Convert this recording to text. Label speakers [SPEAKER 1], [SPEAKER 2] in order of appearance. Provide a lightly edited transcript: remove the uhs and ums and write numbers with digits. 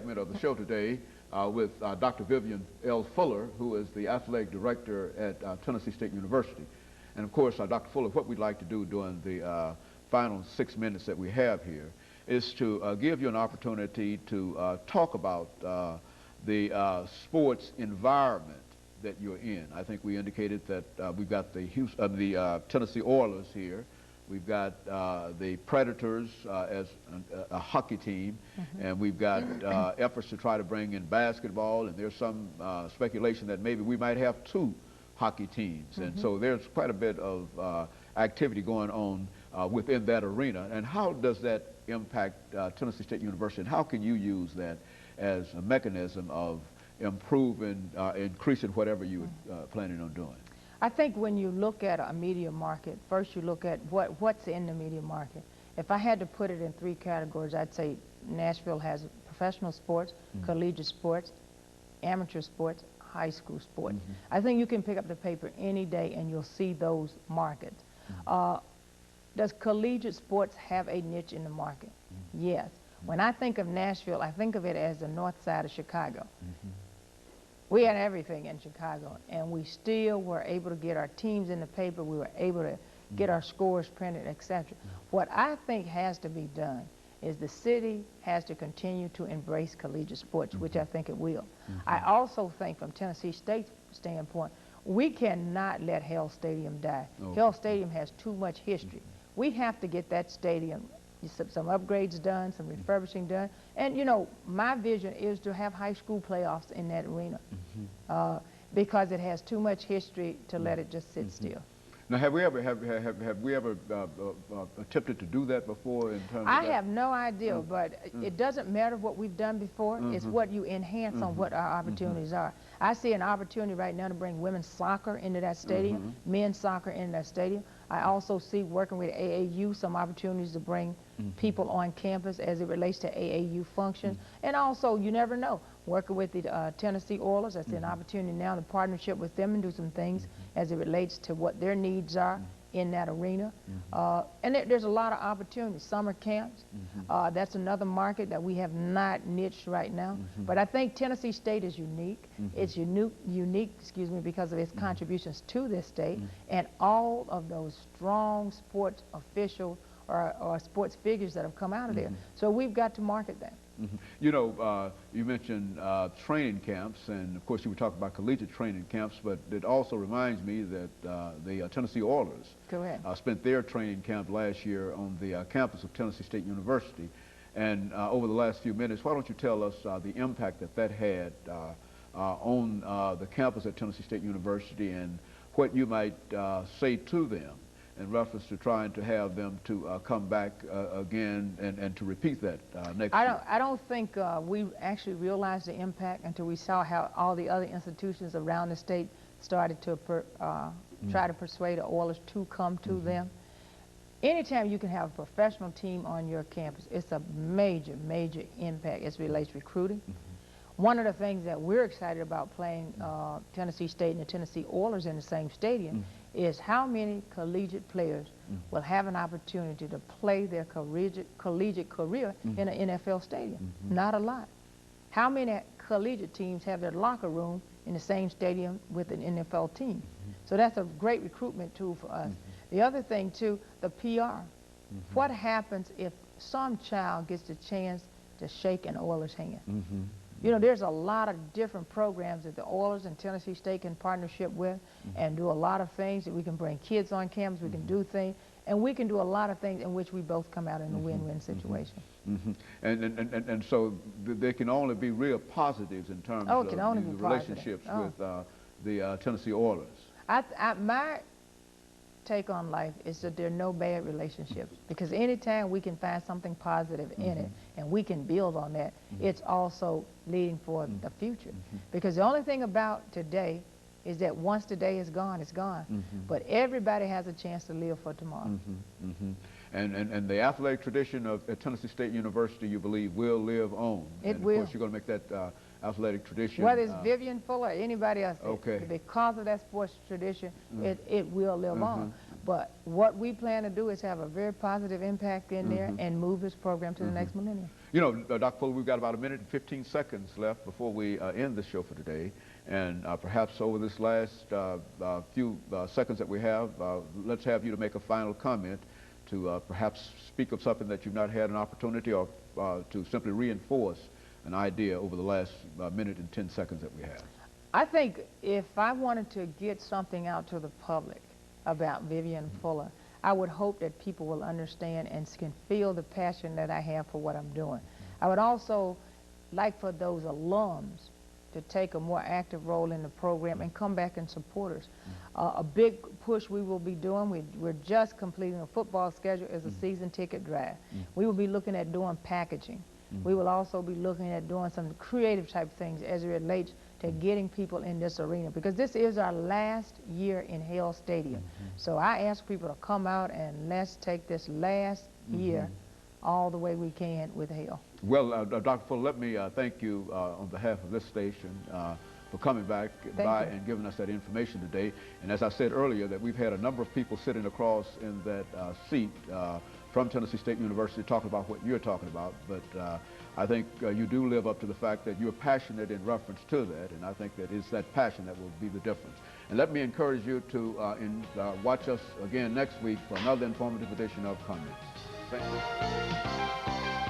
[SPEAKER 1] segment of the show today with Dr. Vivian L. Fuller, who is the athletic director at Tennessee State University. And of course, Dr. Fuller, what we'd like to do during the final 6 minutes that we have here is to give you an opportunity to talk about the sports environment that you're in. I think we indicated that we've got the Tennessee Oilers here. We've got the Predators as a hockey team, and we've got efforts to try to bring in basketball, and there's some speculation that maybe we might have 2 hockey teams. And so there's quite a bit of activity going on within that arena. And how does that impact Tennessee State University, and how can you use that as a mechanism of improving, increasing whatever you were planning on doing?
[SPEAKER 2] I think when you look at a media market, first you look at what's in the media market. If I had to put it in 3 categories, I'd say Nashville has professional sports, collegiate sports, amateur sports, high school sports. I think you can pick up the paper any day and you'll see those markets. Does collegiate sports have a niche in the market? Yes. When I think of Nashville, I think of it as the north side of Chicago. We had everything in Chicago, and we still were able to get our teams in the paper. We were able to get our scores printed, etc. What I think has to be done is the city has to continue to embrace collegiate sports, which I think it will. I also think from Tennessee State's standpoint, we cannot let Hell Stadium die. Hell Stadium has too much history. We have to get that stadium some upgrades done, some refurbishing done. And, you know, my vision is to have high school playoffs in that arena because it has too much history to let it just sit still.
[SPEAKER 1] Now, have we ever attempted to do that before in terms of
[SPEAKER 2] I have no idea, but it doesn't matter what we've done before. It's what you enhance on what our opportunities are. I see an opportunity right now to bring women's soccer into that stadium, men's soccer into that stadium. I also see, working with AAU, some opportunities to bring people on campus as it relates to AAU functions. And also, you never know, working with the Tennessee Oilers, I see an opportunity now to partnership with them and do some things as it relates to what their needs are in that arena. And there's a lot of opportunities. Summer camps, that's another market that we have not niched right now. But I think Tennessee State is unique. It's unique, excuse me, because of its contributions to this state and all of those strong sports officials or sports figures that have come out of there. So we've got to market that.
[SPEAKER 1] You know, you mentioned training camps, and of course you were talking about collegiate training camps, but it also reminds me that the Tennessee Oilers spent their training camp last year on the campus of Tennessee State University. And over the last few minutes, why don't you tell us the impact that that had on the campus at Tennessee State University and what you might say to them in reference to trying to have them to come back again and to repeat that next year?
[SPEAKER 2] I don't think we actually realized the impact until we saw how all the other institutions around the state started to try to persuade the Oilers to come to them. Anytime you can have a professional team on your campus, it's a major, major impact as it relates to recruiting. One of the things that we're excited about playing Tennessee State and the Tennessee Oilers in the same stadium is how many collegiate players will have an opportunity to play their collegiate career in an NFL stadium. Not a lot. How many collegiate teams have their locker room in the same stadium with an NFL team? So that's a great recruitment tool for us. The other thing, too, the PR. What happens if some child gets the chance to shake an Oilers hand? You know, there's a lot of different programs that the Oilers and Tennessee State can partnership with and do a lot of things that we can bring kids on campus, we can do things, and we can do a lot of things in which we both come out in a win-win situation.
[SPEAKER 1] And so there can only be real positives in terms of the relationships with the Tennessee Oilers.
[SPEAKER 2] My take on life is that there are no bad relationships, because anytime we can find something positive in it and we can build on that, it's also leading for the future. Because the only thing about today is that once today is gone, it's gone. But everybody has a chance to live for tomorrow.
[SPEAKER 1] And the athletic tradition of Tennessee State University, you believe, will live on.
[SPEAKER 2] It will.
[SPEAKER 1] Of course, you're going to make that athletic tradition.
[SPEAKER 2] Whether it's Vivian Fuller or anybody else, because of that sports tradition, it will live on. But what we plan to do is have a very positive impact in there and move this program to the next millennium.
[SPEAKER 1] You know, Dr. Fuller, we've got about a minute and 15 seconds left before we end the show for today. And perhaps over this last few seconds that we have, let's have you to make a final comment to perhaps speak of something that you've not had an opportunity, or to simply reinforce an idea over the last minute and 10 seconds that we have.
[SPEAKER 2] I think if I wanted to get something out to the public about Vivian Fuller, I would hope that people will understand and can feel the passion that I have for what I'm doing. I would also like for those alums to take a more active role in the program and come back and support us. A big push we will be doing, we're just completing a football schedule, is a season ticket drive. We will be looking at doing packaging. We will also be looking at doing some creative type things as it relates to getting people in this arena, because this is our last year in Hale Stadium. So I ask people to come out and let's take this last year all the way we can with Hale.
[SPEAKER 1] Well, Dr. Fuller, let me thank you on behalf of this station for coming by and giving us that information today. And as I said earlier, that we've had a number of people sitting across in that seat from Tennessee State University talking about what you're talking about. But I think you do live up to the fact that you're passionate in reference to that, and I think that it's that passion that will be the difference. And let me encourage you to watch us again next week for another informative edition of Comments. Thank you.